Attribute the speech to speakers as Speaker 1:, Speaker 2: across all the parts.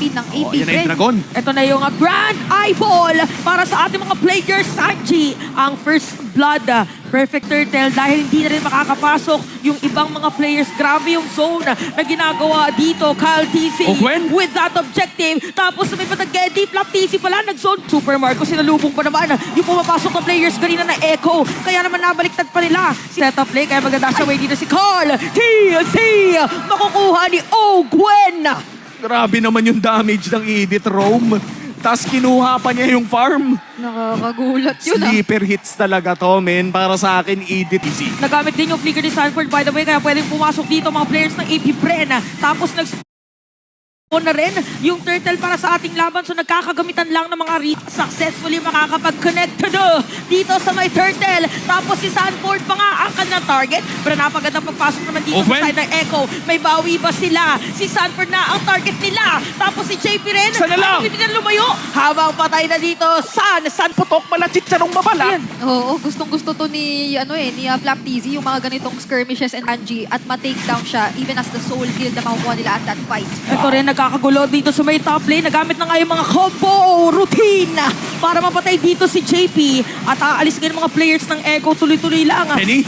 Speaker 1: champion ng AP
Speaker 2: Yan na yung
Speaker 1: Bren.
Speaker 2: Dragon.
Speaker 3: Ito na yung Grand Eyeball para sa ating mga players. Sanji, ang first blood. Perfect turtle dahil hindi na rin makakapasok yung ibang mga players. Grabe yung zone na ginagawa dito. Kyle TC
Speaker 2: Gwen.
Speaker 3: with that objective. Tapos may patag-edit. Flap TC pala nag-zone. Super Marco sinalubong pa naman yung pumapasok na players kanina na Echo. Kaya naman nabaliktad pa nila. Set up play kaya maganda siya way dito si Carl TC. Makukuha ni Gwen.
Speaker 2: Grabe naman yung damage ng Edith Rome. Tapos kinuha pa niya yung farm.
Speaker 1: Nakakagulat yun
Speaker 2: Sleeper hits talaga to, men. Para sa akin, Edith easy.
Speaker 3: Nagamit din yung flicker ni Sanford by the way kaya pwedeng pumasok dito mga players ng AP Bren. Tapos na rin yung turtle para sa ating laban. So nagkakagamitan lang ng mga successfully makakapag-connect dito sa may turtle. Tapos si Sanford pa nga ang kanyang target. Pero napagandang pagpasok naman dito sa side ng Echo. May bawi ba sila? Si Sanford na ang target nila. Tapos si JP rin.
Speaker 2: Sana lang.
Speaker 3: Hindi na lumayo. Habang patay na dito. San
Speaker 2: Putok pala, chicharong mabala.
Speaker 1: Oo, gustong-gusto to ni Flap TZ, yung mga ganitong skirmishes and Angie at ma-take down siya even as the soul kill na makukuha nila at that fight.
Speaker 3: Ito rin nagkakagulo dito sa may top lane. Nagamit na nga yung mga combo routine para mapatay dito si JP. At aalis nga yung mga players ng Echo. Tuloy-tuloy lang.
Speaker 2: Penny?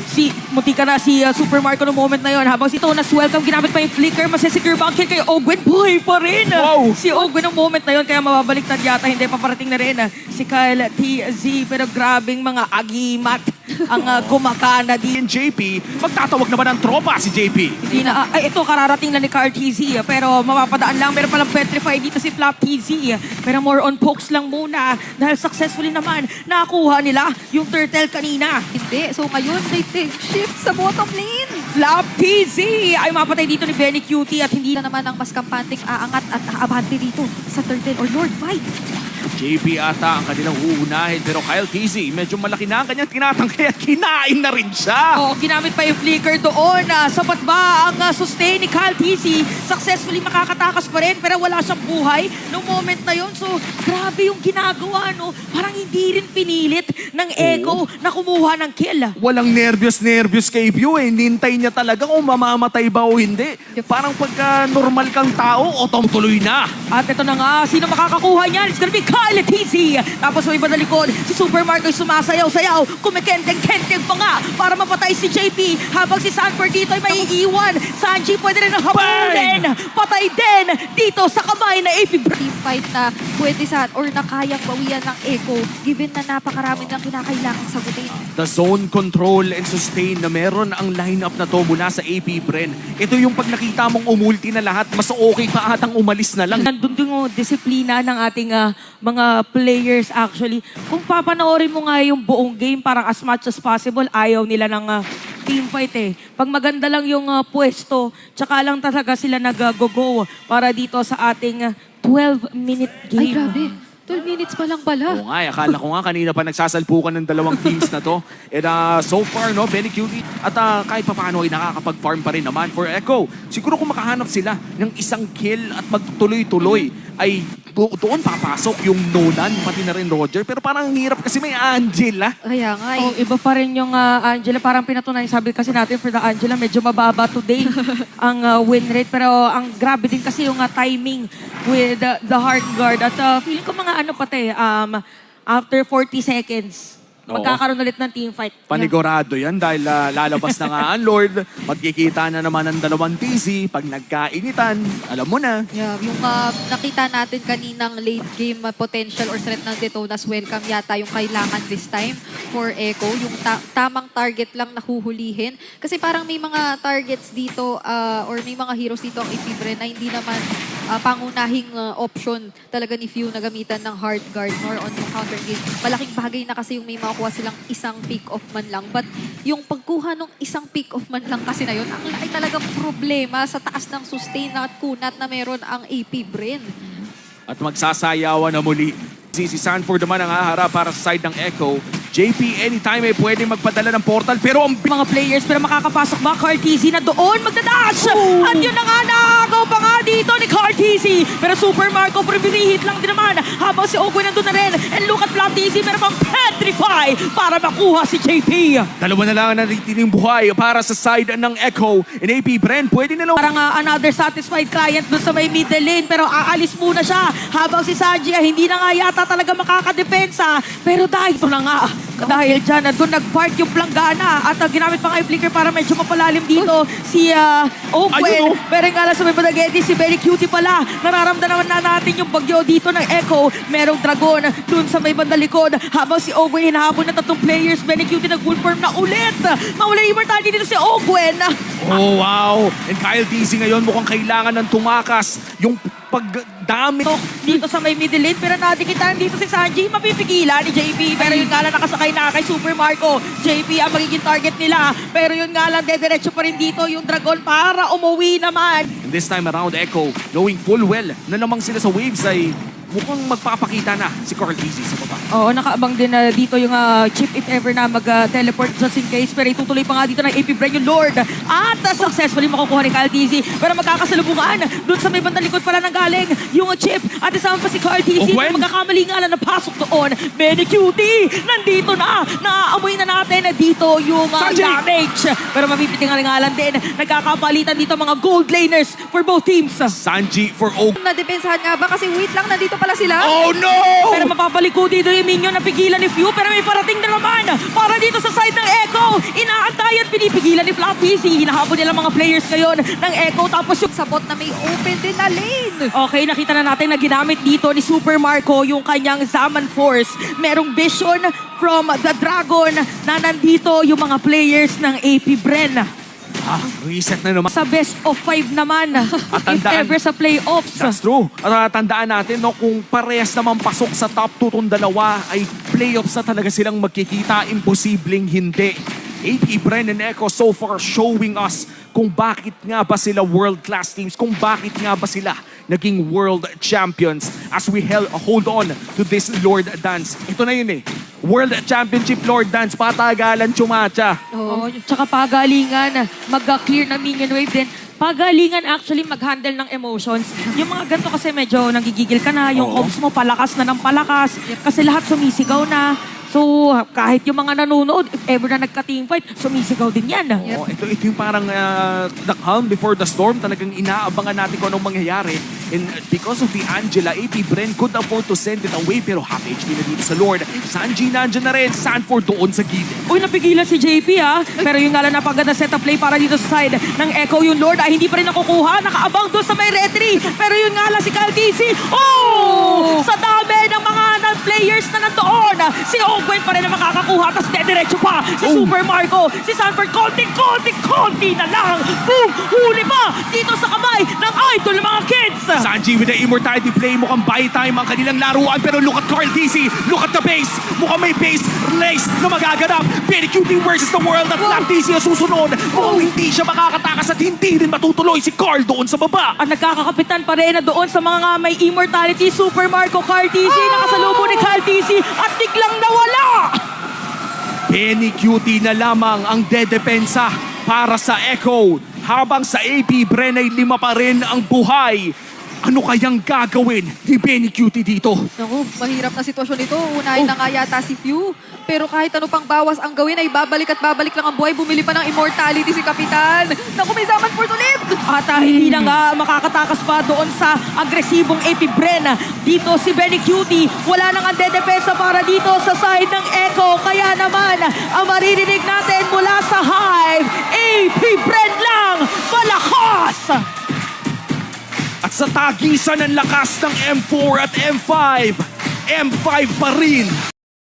Speaker 3: Mutika na si Super Marco no moment na yon. Habang si Tonas welcome, ginamit pa yung flicker. Masesecure ba ang kill kay Gwen? Buhay pa rin.
Speaker 2: Wow!
Speaker 3: Si Gwen ng moment na yon. Kaya mababaliktad yata. Hindi paparating na rin si Kyle TZ. Pero grabing mga agimat ang kumakana dito.
Speaker 2: Yung JP, magtatawag naman ng tropa si JP.
Speaker 3: Hindi na, ito kararating lang ni Carl TZ. Pero mapapadaan lang. Meron palang petrify dito si Flap TZ. Pero more on pokes lang muna. Dahil successfully naman, nakuha nila yung turtle kanina.
Speaker 1: Hindi. So ngayon, they take shift sa bottom lane.
Speaker 3: Flap TZ ay mapatay dito ni Benny Cutie at hindi
Speaker 1: Hindi na naman ang mas kampanting aangat at aabante dito sa turtle or Lord fight.
Speaker 2: JP ata ang kanilang uunahin, pero Kyle TZ, medyo malaki na ang kanyang tinatangkay at kinain na rin siya.
Speaker 3: Oo, ginamit pa yung flicker doon. Sapat ba ang sustain ni Kyle TC? Successfully makakatakas pa rin pero wala siyang buhay noong moment na yon. So, grabe yung ginagawa, no? Parang hindi rin pinilit ng Echo na kumuha ng kill.
Speaker 2: Walang nervyos kay View eh. Nintay niya talaga kung mamamatay ba o hindi. Parang pagka normal kang tao, tuloy na.
Speaker 3: At ito na nga, sino makakakuha niyan? It's gonna be Kyle TC. Tapos may iba na likod, si Super Marco ay sumasayaw-sayaw. Kumikenteng-kenteng pa nga para mapatay si JP. Habang si Sanford dito ay maiiwan. Sanji pwede rin ang habulin. Patay din dito sa kamay na AP Bren.
Speaker 1: Team fight na pwede sa or na kayang bawian ng Echo given na napakarami ng kinakailangang sagutin.
Speaker 2: The zone control and sustain na meron ang lineup na to mula sa AP Bren. Ito yung pag nakita mong umulti na lahat, mas okay pa atang umalis na lang.
Speaker 3: Nandun yung disiplina ng ating mga players actually. Kung papanoorin mo nga yung buong game, parang as much as possible, ayaw nila ng team fight eh. Pag maganda lang yung pwesto, tsaka lang talaga sila nag-go-go para dito sa ating 12-minute game.
Speaker 1: Ay, grabe. 12 minutes pa lang pala.
Speaker 2: Oo nga, akala ko nga kanina pa nagsasalpukan ng dalawang teams na to. And so far, no, Benny Cutie, at kahit pa paano ay nakakapag-farm pa rin naman for Echo. Siguro kung makahanap sila ng isang kill at magtuloy-tuloy, ay doon papasok yung Nolan, pati na rin Roger. Pero parang ang hirap kasi may Angela.
Speaker 1: Kaya nga
Speaker 3: Oh, iba pa rin yung Angela. Parang pinatunayan, sabi kasi natin for the Angela, medyo mababa today ang win rate. Pero ang grabe din kasi yung timing with the hard guard. At feeling ko mga ano pati, after 40 seconds,
Speaker 2: Oo.
Speaker 3: magkakaroon ulit ng team fight.
Speaker 2: Panigurado yan dahil lalabas na nga ang Lord. Magkikita na naman ang dalawang TC. Pag nagkainitan, alam mo na.
Speaker 1: Yeah, yung nakita natin kaninang late game potential or threat ng Detona's welcome yata yung kailangan this time for Echo. Yung tamang target lang nahuhulihin. Kasi parang may mga targets dito or may mga heroes dito ang Ifibren na hindi naman pangunahing option talaga ni Few na gamitan ng hard guard nor on yung counter game. Malaking bagay na kasi yung may makukuha silang isang pick-off man lang. But yung pagkuha ng isang pick-off man lang kasi na yun, ang laki talagang problema sa taas ng sustain at kunat na meron ang AP Bren.
Speaker 2: At magsasayawan na muli. Si Sanford naman ang haharap para sa side ng Echo. JP anytime pwede magpadala ng portal pero ang
Speaker 3: Mga players, pero makakapasok ba? Cartesi na doon, magdadash! At yun na nga, nakagaw pa nga dito ni Cartesi. Pero Super Marco, pre-hit lang din naman. Habang si Ogwen nandun na rin. And look at Platisi, meron pang Petrify para makuha si JP.
Speaker 2: dalawa na lang ang natitinong buhay para sa side ng Echo. And AP Bren, pwede na lang
Speaker 3: Parang another satisfied client doon sa may middle lane. Pero aalis muna siya. Habang si Sanji hindi na nga yata talaga makakadepensa. Pero dahil ito na nga. Dahil dyan, doon nag-park yung planggana. At ginamit pa nga yung flicker para medyo mapalalim dito si Ogwen.
Speaker 2: Ayun, oh.
Speaker 3: Pero nga lang sa may Badageti, si Very Cutie pala. Nararamdaman na natin yung bagyo dito ng Echo. Merong dragon dun sa may bandalikod. Habang si Ogwen hinahabol na tatlong players. Very Cutie nag-full-form na ulit. Mawala yung immortality dito si Ogwen.
Speaker 2: Oh, wow! And Kyle TC ngayon mukhang kailangan ng tumakas yung pagdami.
Speaker 3: Dito sa may middle lane, pero nadikitan dito si Sanji, mapipigilan ni JP. Pero yun nga lang, nakasakay na kay Super Marco. JP ang magiging target nila. Pero yun nga lang, dediretso pa rin dito yung Dragon para umuwi naman.
Speaker 2: And this time around, Echo, knowing full well na namang sila sa waves ay mukhang magpapakita na si Carl TC sa baba.
Speaker 3: Oo, nakaabang din na dito yung chip if ever na mag-teleport just in case. Pero itutuloy pa nga dito ng AP Bren yung Lord. At successfully makukuha ni Kyle TC. Pero magkakasalubungan. Doon sa may bandang likod pala nang galing yung chip. At isama pa si Carl TC.
Speaker 2: Ogwen?
Speaker 3: Magkakamali nga lang napasok doon. Benny Cutie! Nandito na! Naaamoy na natin na dito yung
Speaker 2: Sanji!
Speaker 3: damage. Pero mapipitingan nga lang din. Nagkakapalitan dito mga gold laners for both teams.
Speaker 2: Sanji for Oak.
Speaker 1: Nadepensahan nga ba? Kasi wait lang, nandito pala sila.
Speaker 2: Oh no!
Speaker 3: Pero mapapaliko dito yung minion na pigilan ni Few. Pero may parating na naman para dito sa side ng Echo. Inaantayan, pinipigilan ni Flat PC. Hinahabol nila mga players ngayon ng Echo. Tapos yung
Speaker 1: Sa bot na may open din na lane.
Speaker 3: okay, nakita na natin na ginamit dito ni Super Marco yung kanyang Zaman Force. Merong vision from the Dragon na nandito yung mga players ng AP Bren.
Speaker 2: Reset na naman.
Speaker 3: Sa best of 5 naman, if
Speaker 2: tandaan.
Speaker 3: ever sa playoffs.
Speaker 2: That's true. At tandaan natin, no, kung parehas naman pasok sa top 2 tong dalawa, ay playoffs na talaga silang magkikita. Imposibleng hindi. AP Bren and Echo so far showing us kung bakit nga ba sila world-class teams, kung bakit nga ba sila naging world champions as we hold on to this Lord Dance. Ito na yun eh. World Championship Lord Dance, patagalan chumacha.
Speaker 3: Oo, tsaka pagalingan, mag-clear na minion wave din. Pagalingan actually mag-handle ng emotions. Yung mga ganito kasi medyo nagigigil ka na, yung
Speaker 2: Oo.
Speaker 3: comms mo palakas na ng palakas, kasi lahat sumisigaw na. So, kahit yung mga nanonood, if ever na nagka-teamfight, sumisigaw din yan.
Speaker 2: Oh, ito yung parang the calm before the storm. Talagang inaabangan natin kung anong mangyayari. And because of the Angela, AP Bren could afford to send it away. Pero half HP na dito sa Lord. Sanji nandyan na rin. Sanford doon sa gilid.
Speaker 3: Uy, napigilan si JP ha. Pero yung nga lang napaganda setup play para dito sa side ng Echo yung Lord ay hindi pa rin nakukuha. Nakaabang doon sa may retry. Pero yun nga lang si Kyle TC. Oh! Sa dami ng mga players na nandoon. Si Ogwen pa rin na makakakuha. Tapos dediretso pa si Super Marco. Si Sanford, konti na lang. Boom! Huli pa dito sa kamay ng idol ng mga kids.
Speaker 2: Sanji with the immortality play. Mukhang buy time ang kanilang laruan. Pero look at Carl DC. Look at the base. Mukhang may base race na magaganap. Very cutie versus the world. At Flat DC ang susunod. Mukhang hindi siya makakatakas at hindi rin matutuloy si Carl doon sa baba.
Speaker 3: Ang nagkakapitan pa rin na doon sa mga may immortality, Super Marco, Kyle TC, nakasalubong ni Kyle TC at biglang nawala!
Speaker 2: Penny Cutie na lamang ang dedepensa para sa Echo. Habang sa AP Bren ay 5 pa rin ang buhay. Ano kayang gagawin ni Penny Cutie dito?
Speaker 1: Naku, mahirap na sitwasyon ito. Unahin na nga yata si Few. Pero kahit ano pang bawas ang gawin ay babalik at babalik lang ang buhay. Bumili pa ng immortality si Kapitan. Naku, may Zaman Force ulit!
Speaker 3: At hindi na nga makakatakas pa doon sa agresibong AP Bren. Dito si Benny Cutie, wala nang ang dedepensa para dito sa side ng Echo. Kaya naman, ang maririnig natin mula sa Hive, AP Bren lang, malakas!
Speaker 2: At sa tagisan ng lakas ng M4 at M5, M5 pa rin